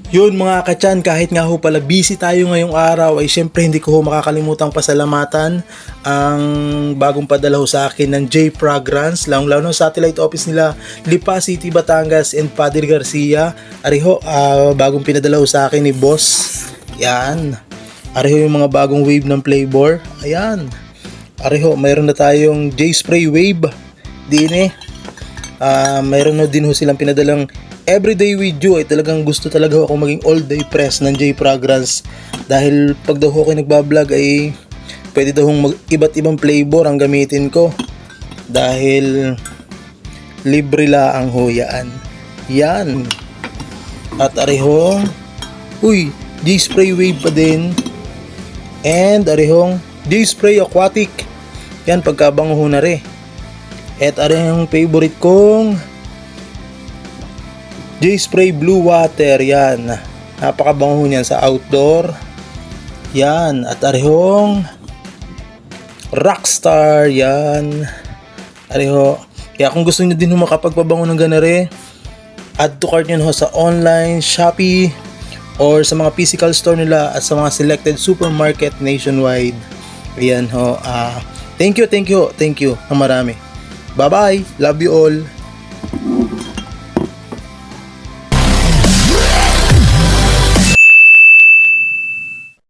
Yun mga kachan, kahit nga ho pala busy tayo ngayong araw ay syempre hindi ko ho makakalimutang pasalamatan ang bagong padala ho sa akin ng J Fragrance, lalo satellite office nila Lipa City, Batangas and Padre Garcia. Ariho, bagong pinadala ho sa akin ni boss. Yan. Ariho yung mga bagong wave ng flavor. Ayan. Ariho, mayroon na tayong J Spray Wave. Din mayroon na din ho silang pinadalang Everyday with You. Ay talagang gusto talaga ako maging all day press ng J Fragrance, dahil pag daw ako nagbablog ay pwede daw iba't ibang flavor ang gamitin ko, dahil libre la ang huyaan. Yan. At arihong J Spray Wave pa din, and arihong J Spray Aquatic. Yan, pagkabango na rin. At arihong favorite kong J Spray Blue Water. Yan, napakabango niyan sa outdoor. Yan. At arihong Rockstar. Yan, ariho. Kaya kung gusto niyo din makapagpabango ng ganare, add to cart nyo ho sa online, Shopee, or sa mga physical store nila at sa mga selected supermarket nationwide. Ayan ho. Thank you ng marami. Bye bye, love you all.